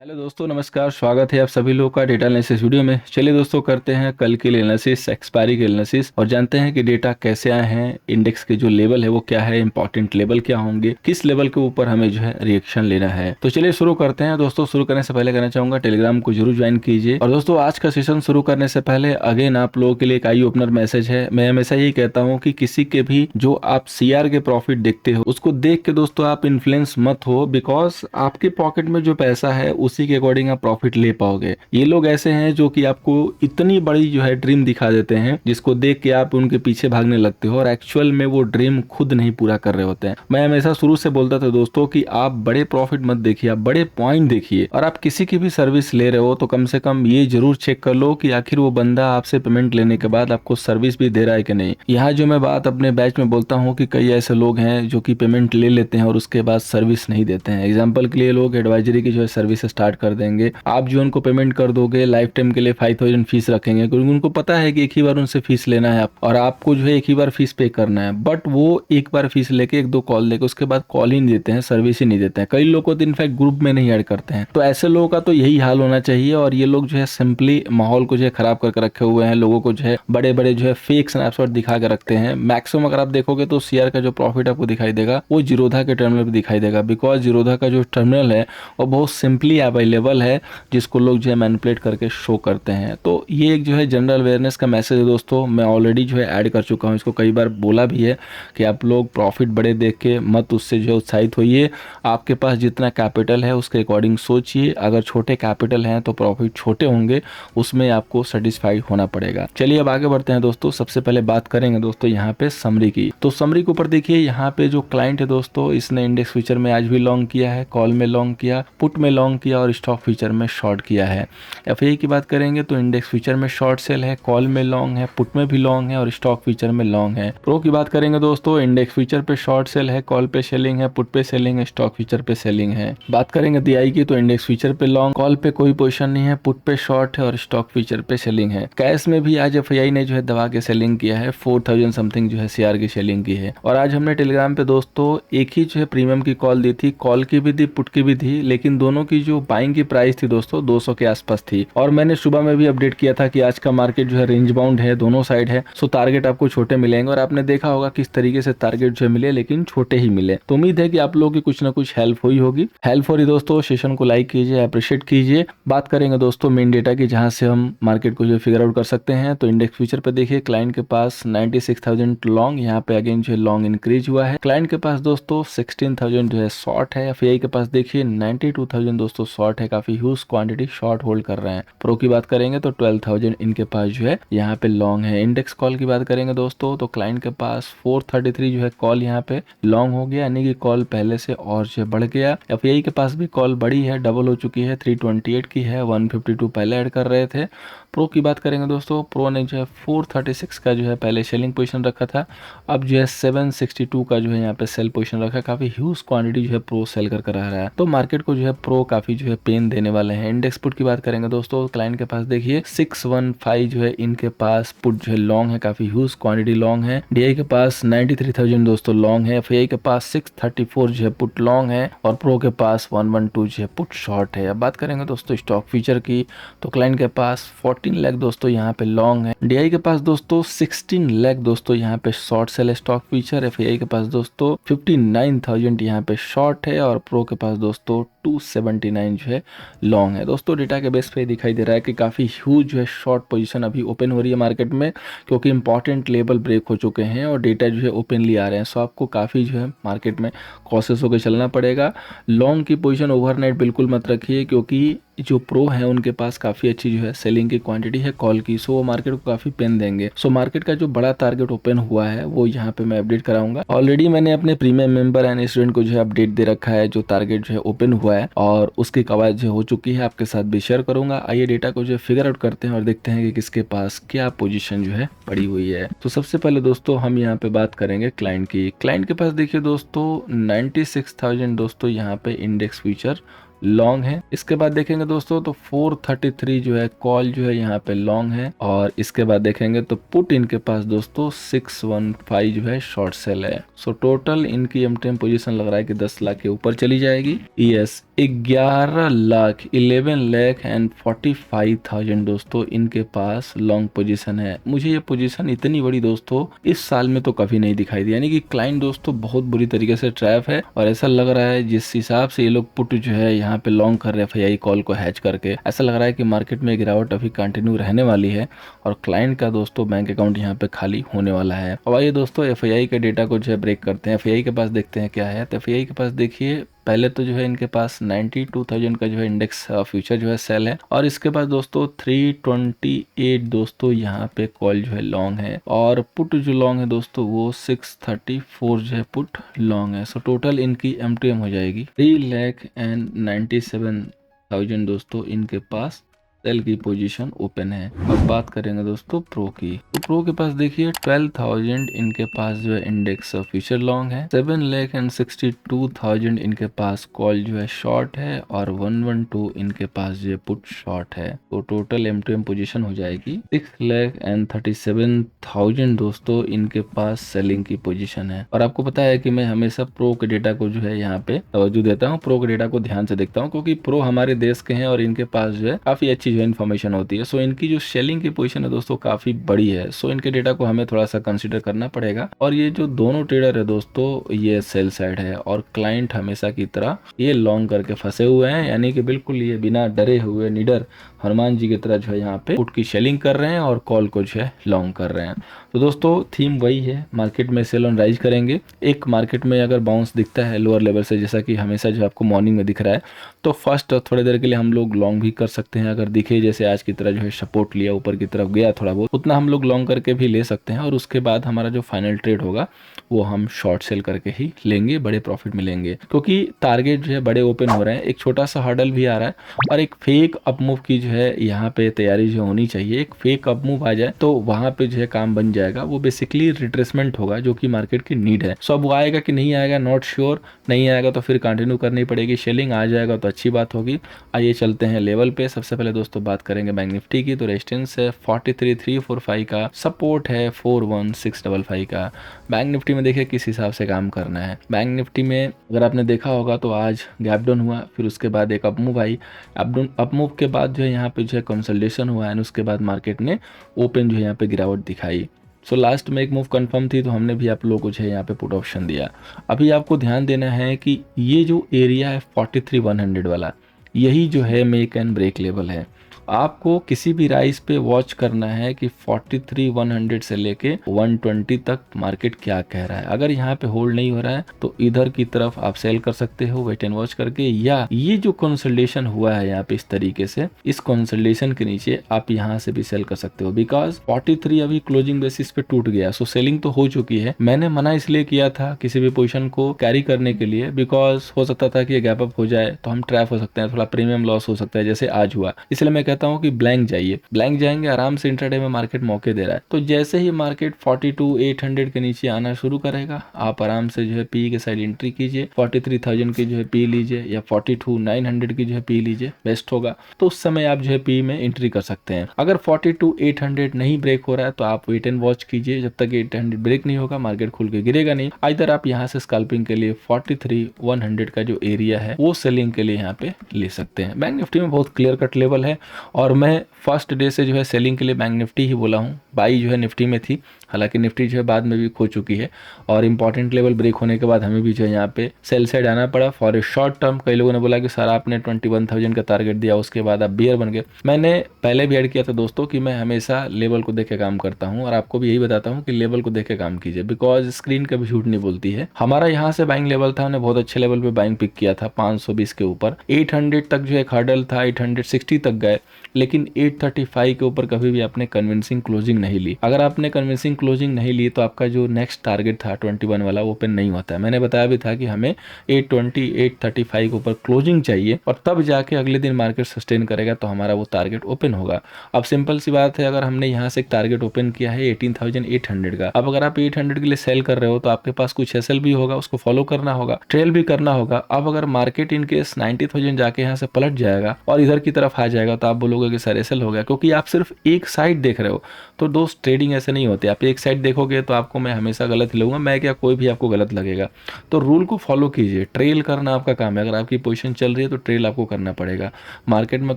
Hello दोस्तों, नमस्कार। स्वागत है आप सभी लोगों का डेटा एनालिसिस वीडियो में। चलिए दोस्तों, करते हैं कल के लिए एनालिसिस, एक्सपायरी के एनालिसिस और जानते हैं कि डेटा कैसे आए हैं, इंडेक्स के जो लेवल है वो क्या है, इंपॉर्टेंट लेवल क्या होंगे, किस लेवल के ऊपर हमें जो है रिएक्शन लेना है। तो चलिए शुरू करते हैं दोस्तों। शुरू करने से पहले कहना चाहूंगा टेलीग्राम को जरूर ज्वाइन कीजिए। और दोस्तों, आज का सेशन शुरू करने से पहले अगेन आप लोगों के लिए एक आई ओपनर मैसेज है। मैं हमेशा यही कहता हूँ कि किसी के भी जो आप सीआर के प्रॉफिट देखते हो उसको देख के दोस्तों आप इन्फ्लुएंस मत हो, बिकॉज आपके पॉकेट में जो पैसा है उसी के अकॉर्डिंग आप प्रॉफिट ले पाओगे। ये लोग ऐसे हैं जो कि आपको इतनी बड़ी जो है ड्रीम दिखा देते हैं जिसको देख के आप उनके पीछे भागने लगते हो और एक्चुअल में वो ड्रीम खुद नहीं पूरा कर रहे होते हैं। मैं हमेशा शुरू से बोलता था दोस्तों कि आप बड़े प्रॉफिट मत देखिए, आप बड़े पॉइंट देखिए। और आप किसी की भी सर्विस ले रहे हो तो कम से कम ये जरूर चेक कर लो कि आखिर वो बंदा आपसे पेमेंट लेने के बाद आपको सर्विस भी दे रहा है कि नहीं। यहाँ जो मैं बात अपने बैच में बोलता हूँ कि कई ऐसे लोग हैं जो कि पेमेंट ले लेते हैं और उसके बाद सर्विस नहीं देते हैं। एग्जाम्पल के लिए लोग एडवाइजरी की जो है सर्विस स्टार्ट कर देंगे, आप जो उनको पेमेंट कर दोगे लाइफ टाइम के लिए 5000 फीस रखेंगे क्योंकि उनको पता है कि एक ही बार उनसे फीस लेना है और आपको जो है एक ही बार फीस पे करना है। बट वो एक बार फीस लेके एक दो कॉल लेके उसके बाद कॉल ही नहीं देते हैं, सर्विस ही नहीं देते हैं। कई लोग को तो इनफैक्ट ग्रुप में नहीं ऐड करते हैं। तो ऐसे लोगों का तो यही हाल होना चाहिए। और ये लोग जो है सिंपली माहौल को जो है खराब करके रखे हुए हैं, लोगों को जो है बड़े बड़े जो है फेक स्नैपशॉट दिखा के रखते हैं। मैक्सिमम अगर आप देखोगे तो सीआर का जो प्रॉफिट आपको दिखाई देगा वो जीरोधा के टर्मिनल पे दिखाई देगा, बिकॉज जीरोधा का जो टर्मिनल है वो बहुत सिंपली अवेलेबल है जिसको लोग जो है मैनिपुलेट करके शो करते हैं। तो ये एक जो है जनरल अवेयरनेस का मैसेज है दोस्तों। मैं ऑलरेडी जो है ऐड कर चुका हूँ, इसको कई बार बोला भी है कि आप लोग प्रॉफिट बड़े देख के मत उससे जो है उत्साहित होइए। आपके पास जितना कैपिटल है उसके अकॉर्डिंग सोचिए। अगर छोटे कैपिटल हैं तो प्रॉफिट छोटे होंगे, उसमें आपको सेटिस्फाइड होना पड़ेगा। चलिए अब आगे बढ़ते हैं दोस्तों। सबसे पहले बात करेंगे दोस्तों यहाँ पे समरी की। तो समरी के ऊपर देखिए, यहाँ पे जो क्लाइंट है दोस्तों, इसने इंडेक्स फ्यूचर में आज भी लॉन्ग किया है, कॉल में लॉन्ग किया, पुट में लॉन्ग किया और स्टॉक फ्यूचर में शॉर्ट किया है। एफआई की बात करेंगे तो इंडेक्स फ्यूचर में शॉर्ट सेल है, कॉल में लॉन्ग है, पुट में भी लॉन्ग है और स्टॉक फ्यूचर में लॉन्ग है। प्रो की बात करेंगे दोस्तों, इंडेक्स फ्यूचर पे शॉर्ट सेल है, कॉल पे सेलिंग है, पुट पे सेलिंग है, स्टॉक फ्यूचर पे सेलिंग है। बात करेंगे डीआई की तो इंडेक्स फ्यूचर पे लॉन्ग, कॉल पे कोई पोजीशन नहीं है, पुट पे शॉर्ट है और स्टॉक फ्यूचर पे सेलिंग है। कैश में भी आज एफआई ने जो है दबा के सेलिंग किया है, 4000 समथिंग जो है सीआर की सेलिंग की है। और आज हमने टेलीग्राम पे दोस्तों एक ही जो है प्रीमियम की कॉल दी थी, कॉल की भी दी, पुट की भी थी, लेकिन दोनों की जो बाइंग की प्राइस थी दोस्तों 200 के आसपास थी। और मैंने सुबह में भी अपडेट किया था कि आज का मार्केट जो है रेंज बाउंड है, दोनों साइड है, सो टारगेट आपको छोटे मिलेंगे। और आपने देखा होगा किस तरीके से टारगेट जो है मिले, लेकिन छोटे ही मिले। तो उम्मीद है कि आप लोगों की कुछ ना कुछ हेल्प हुई होगी। हेल्प हो रही दोस्तों, सेशन को लाइक कीजिए, अप्रिशिएट कीजिए। बात करेंगे दोस्तों मेन डेटा की, जहां से हम मार्केट को जो फिगर आउट कर सकते हैं। तो इंडेक्स फ्यूचर पे देखिए, क्लाइंट के पास 96,000 लॉन्ग, यहाँ पे अगेन जो है लॉन्ग इंक्रीज हुआ है। क्लाइंट के पास दोस्तों 16,000 जो है शॉर्ट है। एफआई के पास देखिए 92,000 दोस्तों शॉर्ट है, काफी ह्यूज क्वांटिटी शॉर्ट होल्ड कर रहे हैं। प्रो की बात करेंगे तो 12,000 इनके पास जो है यहाँ पे लॉन्ग है। इंडेक्स कॉल की बात करेंगे दोस्तों तो क्लाइंट के पास 433 जो है कॉल यहाँ पे लॉन्ग हो गया, यानी कि कॉल पहले से और जो है बढ़ गया। एफआई के पास भी कॉल बड़ी है, डबल हो चुकी है, 328 की है, 152 पहले ऐड कर रहे थे। प्रो की बात करेंगे दोस्तों, प्रो ने जो है 436 का जो है पहले सेलिंग पोजीशन रखा था, अब जो है 762 का जो है यहाँ पे सेल पोजीशन रखा है। काफी ह्यूज क्वांटिटी जो है प्रो सेल कर रहा है, तो मार्केट को जो है प्रो काफी जो है पेन देने वाले हैं। इंडेक्स पुट की बात करेंगे दोस्तों, क्लाइंट के पास देखिए 615 जो है इनके पास पुट जो है लॉन्ग है, काफी ह्यूज क्वांटिटी लॉन्ग है। डीआई के पास 93,000 दोस्तों लॉन्ग है। एफआई के पास 634 जो है पुट लॉन्ग है और प्रो के पास 112 जो है पुट शॉर्ट है। अब बात करेंगे दोस्तों स्टॉक फीचर की, तो क्लाइंट के पास 14 लाख दोस्तों यहाँ पे लॉन्ग है। डीआई के पास दोस्तों 16 लाख दोस्तों यहाँ पे short cell stock feature. FI के पास दोस्तों 59,000 यहाँ पे शॉर्ट है और प्रो के पास दोस्तों 279 जो है लॉन्ग है। दोस्तों डेटा के बेस पे दिखाई दे रहा है कि काफ़ी ह्यूज जो है शॉर्ट पोजीशन अभी ओपन हो रही है मार्केट में, क्योंकि इंपॉर्टेंट लेवल ब्रेक हो चुके हैं और डेटा जो है ओपनली आ रहे हैं। सो आपको काफ़ी जो है मार्केट में कॉशियस होकर चलना पड़ेगा। लॉन्ग की पोजीशन ओवरनाइट बिल्कुल मत रखिए, क्योंकि जो प्रो है उनके पास काफ़ी अच्छी जो है सेलिंग की क्वांटिटी है कॉल की, सो वो मार्केट को काफ़ी पेन देंगे। सो मार्केट का जो बड़ा टारगेट ओपन हुआ है वो यहाँ पे मैं अपडेट कराऊंगा। ऑलरेडी मैंने अपने प्रीमियम मेंबर एंड स्टूडेंट को जो है अपडेट दे रखा है, जो टारगेट जो है ओपन हुआ है और उसकी कवायद जो हो चुकी है, आपके साथ भी शेयर करूंगा। आइए डेटा को जो है फिगर आउट करते हैं और देखते हैं कि किसके पास क्या पोजीशन जो है पड़ी हुई है। तो सबसे पहले दोस्तों हम यहाँ पे बात करेंगे क्लाइंट की। क्लाइंट के पास देखिए दोस्तों 96,000 दोस्तों यहाँ पे इंडेक्स फ्यूचर लॉन्ग है। इसके बाद देखेंगे दोस्तों तो 433 जो है कॉल जो है यहाँ पे लॉन्ग है, और इसके बाद देखेंगे तो पुट इनके पास दोस्तों 615 जो है शॉर्ट सेल है। सो टोटल इनकी एमटीएम पोजीशन लग रहा है कि 10 लाख के ऊपर चली जाएगी। यस, 11,11,45,000 दोस्तों इनके पास लॉन्ग पोजीशन है। मुझे ये पोजीशन इतनी बड़ी दोस्तों इस साल में तो कभी नहीं दिखाई दी, यानी कि क्लाइंट दोस्तों बहुत बुरी तरीके से ट्रैप है, और ऐसा लग रहा है जिस हिसाब से ये लोग पुट जो है यहाँ पे लॉन्ग कर रहे हैं एफआईआई कॉल को हैच करके, ऐसा लग रहा है कि मार्केट में गिरावट अभी कंटिन्यू रहने वाली है और क्लाइंट का दोस्तों बैंक अकाउंट यहाँ पे खाली होने वाला है। अब आइए दोस्तों एफआईआई के डेटा को जो है ब्रेक करते हैं। एफआईआई के पास देखते हैं क्या है। तो एफआईआई के पास देखिए पहले तो जो है इनके पास 92,000 का जो है इंडेक्स फ्यूचर जो है सेल है, और इसके बाद दोस्तों 328 दोस्तों यहाँ पे कॉल जो है लॉन्ग है, और पुट जो लॉन्ग है दोस्तों वो 634 जो है पुट लॉन्ग है। सो टोटल इनकी एमटीएम हो जाएगी 3,97,000 दोस्तों इनके पास सेल की पोजीशन ओपन है। अब बात करेंगे दोस्तों प्रो की। तो प्रो के पास देखिए 12,000 इनके पास जो है इंडेक्स फ्यूचर लॉन्ग है, 7,62,000 इनके पास कॉल जो है शॉर्ट है, और 112 इनके पास जो है पुट शॉर्ट है। तो टोटल एमटीएम पोजीशन हो जाएगी 6,37,000 दोस्तों इनके पास सेलिंग की पोजीशन है। और आपको पता है कि मैं हमेशा प्रो के डेटा को जो है यहाँ पे तवज्जो देता हूँ, प्रो के डेटा को ध्यान से देखता हूँ, क्योंकि प्रो हमारे देश के हैं और इनके पास जो है काफी अच्छी जो इन्फॉर्मेशन होती है। सो इनकी जो सेलिंग की पोजीशन है दोस्तों काफी बड़ी है। सो इनके डेटा को हमें थोड़ा सा कंसीडर करना पड़ेगा। और ये जो दोनों ट्रेडर है दोस्तों ये सेल साइड है, और क्लाइंट हमेशा की तरह ये लॉन्ग करके फंसे हुए हैं, यानी कि बिल्कुल ये बिना डरे हुए निडर हनुमान जी की तरह जो है यहाँ पे पुट की सेलिंग कर रहे हैं और कॉल को जो है लॉन्ग कर रहे हैं। तो दोस्तों थीम वही है, मार्केट में सेल ऑन राइज करेंगे। एक मार्केट में अगर बाउंस दिखता है लोअर लेवल से, जैसा कि हमेशा जो आपको मॉर्निंग में दिख रहा है, तो फर्स्ट थोड़ी देर के लिए हम लोग लॉन्ग भी कर सकते हैं। अगर दिखे जैसे आज की तरह जो है सपोर्ट लिया ऊपर की तरफ गया थोड़ा बहुत, उतना हम लोग लॉन्ग करके भी ले सकते हैं, और उसके बाद हमारा जो फाइनल ट्रेड होगा वो हम शॉर्ट सेल करके ही लेंगे, बड़े प्रॉफिट मिलेंगे, क्योंकि टारगेट जो है बड़े ओपन हो रहे हैं। एक छोटा सा हर्डल भी आ रहा है, और एक फेक अपमूव की जो है यहाँ पे तैयारी जो होनी चाहिए। एक फेक अपमूव आ जाए तो वहां पे जो है काम बन जाएगा, वो बेसिकली रिट्रेसमेंट होगा जो कि मार्केट की नीड है। सो अब वो आएगा कि नहीं आएगा नॉट श्योर, नहीं आएगा तो फिर कंटिन्यू करनी पड़ेगी सेलिंग, आ जाएगा तो अच्छी बात होगी। आइए चलते हैं लेवल पे। सबसे पहले दोस्तों बात करेंगे बैंक निफ्टी की। तो रेजिस्टेंस है 43,345 का, सपोर्ट है 41,655 का। बैंक निफ्टी में देखिए किस हिसाब से काम करना है। बैंक निफ्टी में अगर आपने देखा होगा तो आज गैप डाउन हुआ, फिर उसके बाद एक अपमूव आई, अपमूव के बाद जो है यहाँ पे जो है कंसोलिडेशन हुआ, एंड उसके बाद मार्केट ने ओपन जो है यहाँ पे गिरावट दिखाई। सो लास्ट में एक मूव कंफर्म थी, तो हमने भी आप लोगों को जो है यहाँ पे पुट ऑप्शन दिया। अभी आपको ध्यान देना है कि ये जो एरिया है 43,100 वाला, यही जो है मेक एंड ब्रेक लेवल है। आपको किसी भी राइस पे वॉच करना है कि 43,100 से लेके 120 तक मार्केट क्या कह रहा है। अगर यहाँ पे होल्ड नहीं हो रहा है तो इधर की तरफ आप सेल कर सकते हो वेट एंड वॉच करके, या ये जो कंसोलिडेशन हुआ है यहाँ पे इस तरीके से, इस कंसोलिडेशन के नीचे आप यहाँ से भी सेल कर सकते हो, बिकॉज 43 अभी क्लोजिंग बेसिस पे टूट गया। सो सेलिंग तो हो चुकी है। मैंने मना इसलिए किया था किसी भी पोजीशन को कैरी करने के लिए, बिकॉज हो सकता था कि ये गैप अप हो जाए तो हम ट्रैप हो सकते हैं, थोड़ा प्रीमियम लॉस हो सकता है जैसे आज हुआ। इसलिए मैं कहता हूँ कि ब्लैंक जाइए, ब्लैंक जाएंगे आराम से। इंट्राडे में मार्केट मौके दे रहा है, तो जैसे ही मार्केट 42,800 के नीचे आना शुरू करेगा आप आराम से जो है पी के साइड एंट्री कीजिए, 43,000 की जो है पी लीजिए, या 42,900 की जो है पी लीजिए, बेस्ट होगा। तो उस समय आप जो है पी में एंट्री कर सकते हैं। अगर 42,800 नहीं ब्रेक हो रहा है तो आप वेट एंड वॉच कीजिए, जब तक 800 ब्रेक नहीं होगा मार्केट खुल के गिरेगा नहीं। इधर आप यहाँ से स्कैल्पिंग के लिए 43,100 का जो एरिया है वो सेलिंग के लिए यहाँ पे ले सकते हैं। बैंक निफ्टी में बहुत क्लियर कट लेवल है, और मैं फर्स्ट डे से जो है सेलिंग के लिए बैंक निफ्टी ही बोला हूँ। बाई जो है निफ्टी में थी, हालांकि निफ्टी जो है बाद में भी खो चुकी है, और इंपॉर्टेंट लेवल ब्रेक होने के बाद हमें भी जो है यहाँ पे सेल साइड आना पड़ा फॉर ए शॉर्ट टर्म। कई लोगों ने बोला कि सर आपने 21,000 का टारगेट दिया, उसके बाद आप बियर बन गए। मैंने पहले भी ऐड किया था दोस्तों कि मैं हमेशा लेवल को देख के काम करता हूँ, और आपको भी यही बताता हूँ कि लेवल को देख के काम कीजिए, बिकॉज स्क्रीन कभी झूठ नहीं बोलती है। हमारा यहाँ से बाइंग लेवल था, हमने बहुत अच्छे लेवल पे बाइंग पिक किया था 520 के ऊपर। 800 तक जो एक हर्डल था, 860 तक गए, लेकिन 835 के ऊपर कभी भी आपने कन्विंसिंग क्लोजिंग नहीं ली। अगर आपने कन्विंसिंग क्लोजिंग नहीं ली तो आपका जो नेक्स्ट टारगेट था 21 वाला वो ओपन नहीं होता है। मैंने बताया भी था कि हमें 820 835 के ऊपर क्लोजिंग चाहिए और तब जाके अगले दिन मार्केट सस्टेन करेगा तो हमारा वो टारगेट ओपन होगा। अब सिंपल सी बात है, अगर हमने यहाँ से एक टारगेट ओपन किया है 18,800 का, अब अगर आप 800 के लिए सेल कर रहे हो तो आपके पास कुछ एसएल भी होगा, उसको फॉलो करना होगा, ट्रेल भी करना होगा। अब अगर मार्केट इन केस 90,000 जाके यहाँ से पलट जाएगा और इधर की तरफ आ जाएगा तो आप बोलोगे कि सर एसएल हो गया, क्योंकि आप सिर्फ एक साइड देख रहे हो। तो दोस्त ट्रेडिंग ऐसे नहीं होती, आप एक साइड देखोगे तो आपको मैं हमेशा गलत ही लगूंगा, मैं क्या कोई भी आपको गलत लगेगा। तो रूल को फॉलो कीजिए, ट्रेल करना आपका काम है। अगर आपकी पोजीशन चल रही है तो ट्रेल आपको करना पड़ेगा। मार्केट में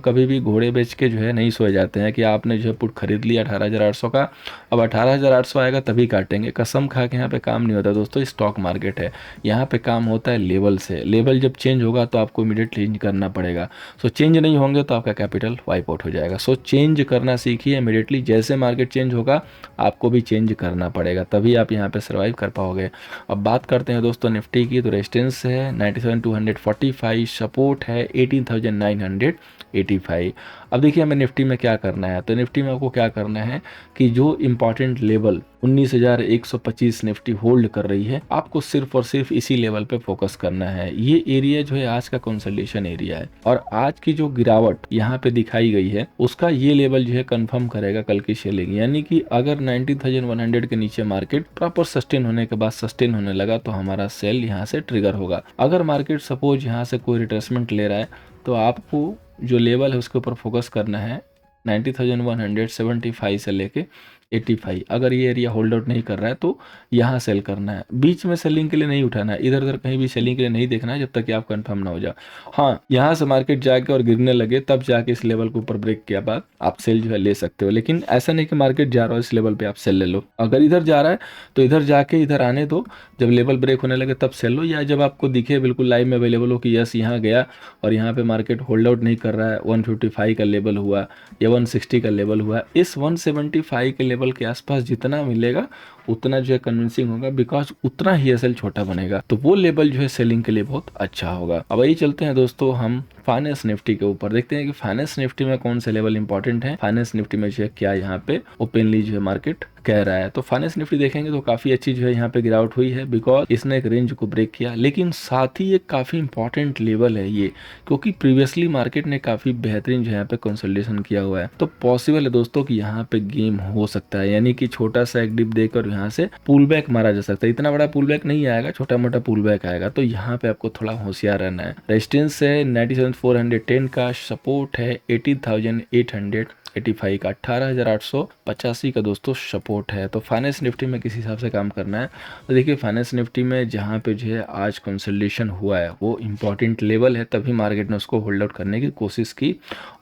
कभी भी घोड़े बेच के जो है नहीं सोए जाते हैं कि आपने जो है पुट खरीद लिया 18,800 का, अब 18,800 आएगा तभी काटेंगे, कसम खा के यहाँ पे काम नहीं होता दोस्तों। स्टॉक मार्केट है, यहाँ पे काम होता है लेवल से। लेवल जब चेंज होगा तो आपको इमीडिएट चेंज करना पड़ेगा। सो चेंज नहीं होंगे तो आपका कैपिटल वाइप आउट हो जाएगा। सो चेंज करना सीखिए इमीडिएटली, जैसे मार्केट चेंज होगा आपको भी चेंज करना पड़ेगा, तभी आप यहाँ पे सर्वाइव कर पाओगे। अब बात करते हैं दोस्तों निफ्टी की। तो रेजिस्टेंस है 97,245, सपोर्ट है 18,985। अब देखिए हमें निफ्टी में क्या करना है। तो निफ्टी में आपको क्या करना है कि जो इंपॉर्टेंट लेवल 19,125 निफ्टी होल्ड कर रही है, आपको सिर्फ और सिर्फ इसी लेवल पे फोकस करना है। ये एरिया जो है आज का कंसोलिडेशन एरिया है और आज की जो गिरावट यहाँ पे दिखाई गई है उसका ये लेवल जो है कंफर्म करेगा कल की सेलिंग। यानी कि अगर 19,100 के नीचे मार्केट प्रॉपर सस्टेन होने के बाद सस्टेन होने लगा तो हमारा सेल यहाँ से ट्रिगर होगा। अगर मार्केट सपोज यहाँ से कोई रिट्रेसमेंट ले रहा है तो आपको जो लेवल है उसके ऊपर फोकस करना है 90,175 से लेके 85। अगर ये एरिया होल्ड आउट नहीं कर रहा है तो यहाँ सेल करना है, बीच में सेलिंग के लिए नहीं उठाना है, इधर उधर कहीं भी सेलिंग के लिए नहीं देखना है जब तक कि आप कंफर्म ना हो जाओ। हाँ, यहाँ से मार्केट जाके और गिरने लगे तब जाके इस लेवल के ऊपर ब्रेक किया बाद आप सेल जो है ले सकते हो, लेकिन ऐसा नहीं कि मार्केट जा रहा हो इस लेवल पे आप सेल ले लो। अगर इधर जा रहा है तो इधर जाके इधर आने दो, जब लेवल ब्रेक होने लगे तब सेल लो, या जब आपको दिखे बिल्कुल लाइव में अवेलेबल हो कि यस यहाँ गया और यहाँ पे मार्केट होल्ड आउट नहीं कर रहा है, 155 का लेवल हुआ या 160 का लेवल हुआ, इस 175 के लेवल के आसपास जितना मिलेगा उतना जो है कन्विंसिंग होगा, बिकॉज उतना ही एसएल छोटा बनेगा, तो वो लेवल जो है सेलिंग के लिए बहुत अच्छा होगा। अब यही चलते हैं दोस्तों हम फाइनेंस निफ्टी के ऊपर, देखते हैं कि फाइनेंस निफ्टी में कौन से लेवल इंपॉर्टेंट है, फाइनेंस निफ्टी में जो है क्या यहाँ पे ओपनली जो है मार्केट कह रहा है। तो फाइनेंस निफ्टी देखेंगे तो काफी अच्छी जो है यहाँ पे गिरावट हुई है, बिकॉज इसने एक रेंज को ब्रेक किया, लेकिन साथ ही एक काफी इंपॉर्टेंट लेवल है ये, क्योंकि प्रीवियसली मार्केट ने काफी बेहतरीन जो है यहाँ पे कंसोलिडेशन किया हुआ है। तो पॉसिबल है दोस्तों कि यहाँ पे गेम हो सकता है, यानी कि छोटा सा एक डिप देकर यहाँ से पुल बैक मारा जा सकता है। इतना बड़ा पुल बैक नहीं आएगा, छोटा मोटा पुल बैक आएगा, तो यहाँ पे आपको थोड़ा होशियार रहना है। रेजिस्टेंस है 97,410 का, सपोर्ट है 18,885 का, 18,885 का दोस्तों सपोर्ट है। तो फाइनेंस निफ्टी में किस हिसाब से काम करना है, तो देखिए फाइनेंस निफ्टी में जहाँ पे जो है आज कंसोलिडेशन हुआ है वो इंपॉर्टेंट लेवल है, तभी मार्केट ने उसको होल्ड आउट करने की कोशिश की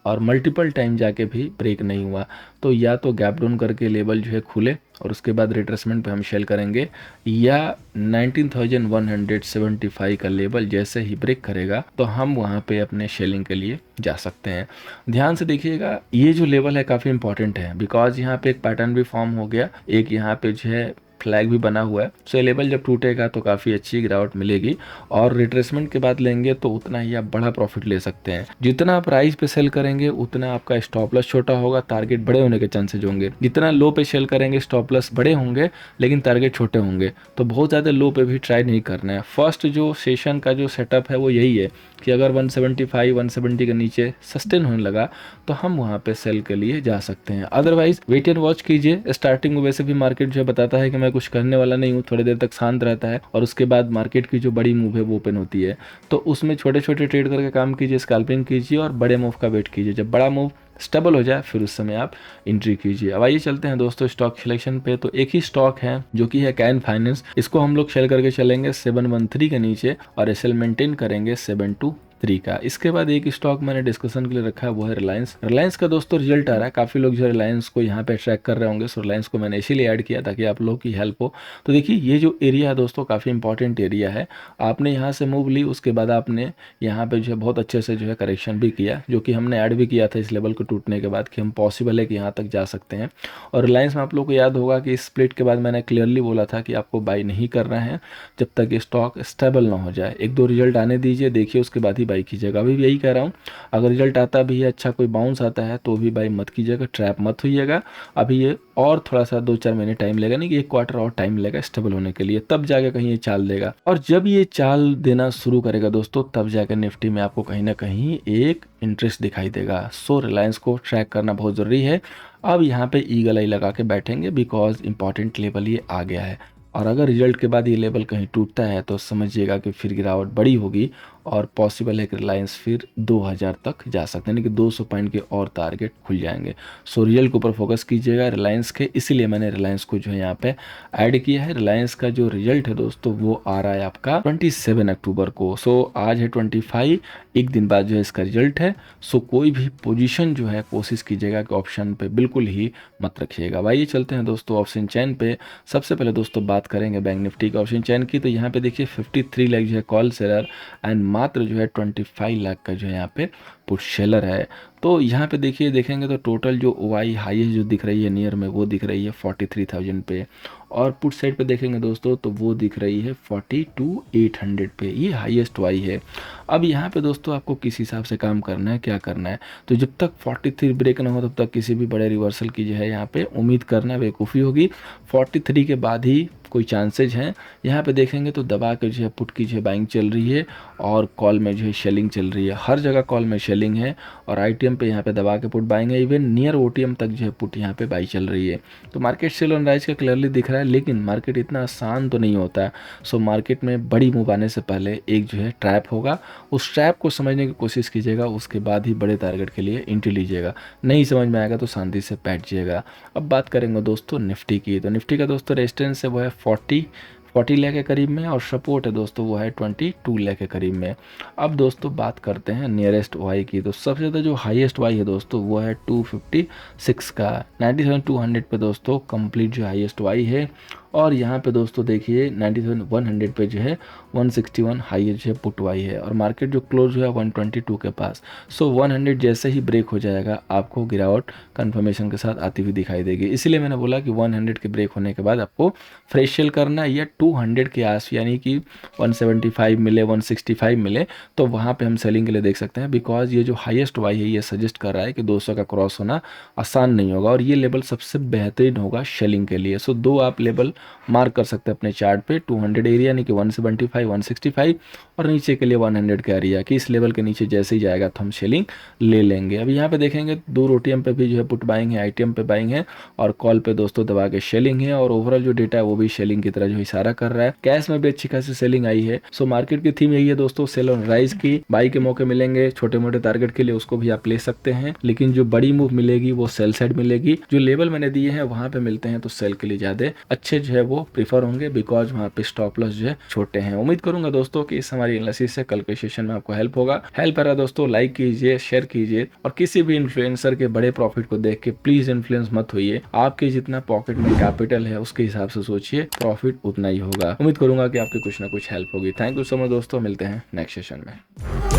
और मल्टीपल टाइम जाके भी ब्रेक नहीं हुआ। तो या तो गैप डाउन करके लेवल जो है खुले और उसके बाद रिट्रेसमेंट पे हम सेल करेंगे, या 19,175 का लेवल जैसे ही ब्रेक करेगा तो हम वहाँ पे अपने सेलिंग के लिए जा सकते हैं। ध्यान से देखिएगा, ये जो लेवल है काफ़ी इंपॉर्टेंट है, बिकॉज यहाँ पे एक पैटर्न भी फॉर्म हो गया, एक यहाँ पे जो है फ्लैग भी बना हुआ है। सो ये लेवल जब टूटेगा तो काफ़ी अच्छी गिरावट मिलेगी और रिट्रेसमेंट के बाद लेंगे तो उतना ही आप बड़ा प्रॉफिट ले सकते हैं। जितना आप प्राइस पे सेल करेंगे उतना आपका स्टॉप लॉस छोटा होगा, टारगेट बड़े होने के चांसेज होंगे। जितना लो पे सेल करेंगे स्टॉप लॉस बड़े होंगे लेकिन टारगेट छोटे होंगे, तो बहुत ज़्यादा लो पे भी ट्राई नहीं करना है। फर्स्ट जो सेशन का जो सेटअप है वो यही है कि अगर 175 170 के नीचे सस्टेन होने लगा तो हम वहाँ पे सेल के लिए जा सकते हैं, अदरवाइज वेट एंड वॉच कीजिए। स्टार्टिंग में वैसे भी मार्केट जो है बताता है कि मैं कुछ करने वाला नहीं हूँ, थोड़ी देर तक शांत रहता है और उसके बाद मार्केट की जो बड़ी मूव है वो ओपन होती है, तो उसमें छोटे छोटे ट्रेड करके काम कीजिए, स्कैल्पिंग कीजिए और बड़े मूव का वेट कीजिए। जब बड़ा मूव स्टेबल हो जाए फिर उस समय आप एंट्री कीजिए। अब आइए चलते हैं दोस्तों स्टॉक सिलेक्शन पे। तो एक ही स्टॉक है जो कि है कैन फाइनेंस, इसको हम लोग सेल करके चलेंगे 713 के नीचे और एसएल मेंटेन करेंगे 723 का। इसके बाद एक स्टॉक मैंने डिस्कशन के लिए रखा है वो है रिलायंस। रिलायंस का दोस्तों रिजल्ट आ रहा है, काफी लोग जो रिलायंस को यहाँ पे ट्रैक कर रहे होंगे, सो रिलायंस को मैंने इसीलिए ऐड किया ताकि आप लोग की हेल्प हो। तो देखिए ये जो एरिया है दोस्तों काफी इंपॉर्टेंट एरिया है, आपने यहाँ से मूव ली उसके बाद आपने यहाँ पे जो है बहुत अच्छे से जो है करेक्शन भी किया, जो कि हमने ऐड भी किया था इस लेवल को टूटने के बाद कि हम पॉसिबल है कि यहाँ तक जा सकते हैं। और रिलायंस में आप लोग को याद होगा कि इस स्प्लिट के बाद मैंने क्लियरली बोला था कि आपको बाई नहीं करना है जब तक ये स्टॉक स्टेबल ना हो जाए, एक दो रिजल्ट आने दीजिए, देखिए उसके बाद ही बाई कीजिएगा। अभी भी यही कह रहा हूँ, अगर रिजल्ट आता भी है अच्छा, कोई बाउंस आता है तो भी बाई मत कीजिएगा, ट्रैप मत होइएगा। अभी ये और थोड़ा सा 2-4 महीने टाइम लेगा, नहीं कि 1 क्वार्टर और टाइम लेगा स्टेबल होने के लिए, तब जाके कहीं ये चाल देगा। और जब ये चाल देना शुरू करेगा दोस्तों, तब जाकर निफ्टी में आपको कहीं ना कहीं एक इंटरेस्ट दिखाई देगा। सो रिलायंस को ट्रैक करना बहुत ज़रूरी है। अब यहाँ पे ईगल आई लगा के बैठेंगे, बिकॉज इंपॉर्टेंट लेवल ये आ गया है। और अगर रिजल्ट के बाद ये लेवल कहीं टूटता है तो समझिएगा कि फिर गिरावट बड़ी होगी और पॉसिबल है कि रिलायंस फिर 2000 तक जा सकते हैं, यानी कि 200 पॉइंट के और टारगेट खुल जाएंगे। सो रिजल्ट के ऊपर फोकस कीजिएगा रिलायंस के, इसीलिए मैंने रिलायंस को जो है यहाँ पे ऐड किया है। रिलायंस का जो रिजल्ट है दोस्तों वो आ रहा है आपका 27 अक्टूबर को। सो आज है 25, एक दिन बाद जो है इसका रिजल्ट है। सो कोई भी पोजीशन जो है कोशिश कीजिएगा कि ऑप्शन पे बिल्कुल ही मत रखिएगा। भाई चलते हैं दोस्तों ऑप्शन चैन पे। सबसे पहले दोस्तों बात करेंगे बैंक निफ्टी का ऑप्शन चैन की। तो यहाँ पे देखिए 53 लाख जो है कॉल सेलर एंड मात्र जो है 25 लाख का जो है यहाँ पे पुट सेलर है। तो यहाँ पे देखिए देखेंगे तो टोटल जो ओआई हाईएस्ट जो दिख रही है नियर में वो दिख रही है 43,000 पे, और पुट साइड पे देखेंगे दोस्तों तो वो दिख रही है 42,800 पे, ये हाईएस्ट ओआई है। अब यहाँ पे दोस्तों आपको किस हिसाब से काम करना है, क्या करना है, तो जब तक 43 ब्रेक ना हो तब तक किसी भी बड़े रिवर्सल की जो है यहाँ पे उम्मीद करना बेवकूफ़ी होगी। 43 के बाद ही कोई चांसेज हैं। यहाँ पे देखेंगे तो दबा के जो है पुट की जो है बाइंग चल रही है और कॉल में जो है शेलिंग चल रही है, हर जगह कॉल में शेलिंग है और आईटीएम पे यहाँ पे दबा के पुट बाइंग है, इवन नियर ओटीएम तक जो है पुट यहाँ पे बाई चल रही है। तो मार्केट सेल ऑन राइज का क्लियरली दिख रहा है, लेकिन मार्केट इतना आसान तो नहीं होता है। सो मार्केट में बड़ी मूव आने से पहले एक जो है ट्रैप होगा, उस ट्रैप को समझने की कोशिश कीजिएगा, उसके बाद ही बड़े टारगेट के लिए एंट्री लीजिएगा। नहीं समझ में आएगा तो शांति से बैठ जाइएगा। अब बात करेंगे दोस्तों निफ्टी की। तो निफ्टी का दोस्तों रेजिस्टेंस है वो है 40 लाख के करीब में, और सपोर्ट है दोस्तों वो है 22 लाख के करीब में। अब दोस्तों बात करते हैं नियरेस्ट वाई की। तो सबसे ज़्यादा जो हाईएस्ट वाई है दोस्तों वो है 256 का, 97,200 पे दोस्तों कंप्लीट जो हाईएस्ट वाई है। और यहाँ पे दोस्तों देखिए 97,100 पे जो है 161 हाईएस्ट जो है पुट वाई है, और मार्केट जो क्लोज हुआ है 122 के पास। सो 100 जैसे ही ब्रेक हो जाएगा आपको गिरावट कंफर्मेशन के साथ आती हुई दिखाई देगी। इसलिए मैंने बोला कि 100 के ब्रेक होने के बाद आपको फ्रेश सेल करना है, या 200 के आस यानी कि 175 मिले 165 मिले तो वहाँ पे हम सेलिंग के लिए देख सकते हैं। बिकॉज ये जो हाईएस्ट वाई है ये सजेस्ट कर रहा है कि 200 का क्रॉस होना आसान नहीं होगा, और ये लेवल सबसे बेहतरीन होगा सेलिंग के लिए। सो दो आप लेवल मार्क कर सकते हैं अपने चार्ट पे, 200 एरिया यानी कि 175 165, और नीचे के लिए 100 का एरिया कि इस लेवल के नीचे जैसे ही जाएगा तो हम सेलिंग ले लेंगे। अभी यहाँ पे देखेंगे दूर ओटीएम पे भी जो है पुट बाइंग है, आईटीएम पे बाइंग है, और कॉल पे दोस्तों दबा के सेलिंग है, और ओवरऑल जो डेटा है वो भी सेलिंग की तरह जो इशारा कर रहा है। कैश में भी अच्छी खासी सेलिंग आई है। सो मार्केट की थीम यही है दोस्तों, सेल ऑन राइज की। बाई के मौके मिलेंगे छोटे मोटे टारगेट के लिए, उसको भी आप ले सकते हैं, लेकिन जो बड़ी मूव मिलेगी वो सेल साइड मिलेगी। जो लेवल मैंने दिए हैं वहां पे मिलते हैं तो सेल के लिए ज्यादा अच्छे जो है वो प्रीफर होंगे, बिकॉज वहाँ पे स्टॉप लॉस जो है छोटे हैं। उम्मीद करूंगा दोस्तों कि इस हमारी एनालिसिस से कल के सेशन में आपको हेल्प होगा। हेल्प कर रहा दोस्तों लाइक कीजिए, शेयर कीजिए, और किसी भी इन्फ्लुएंसर के बड़े प्रॉफिट को देख के प्लीज इन्फ्लुएंस मत होइए। आपके जितना पॉकेट में कैपिटल है उसके हिसाब से सोचिए, प्रॉफिट उतना ही होगा। उम्मीद करूंगा कि आपकी कुछ ना कुछ हेल्प होगी। थैंक यू सो मच दोस्तों, मिलते हैं नेक्स्ट सेशन में।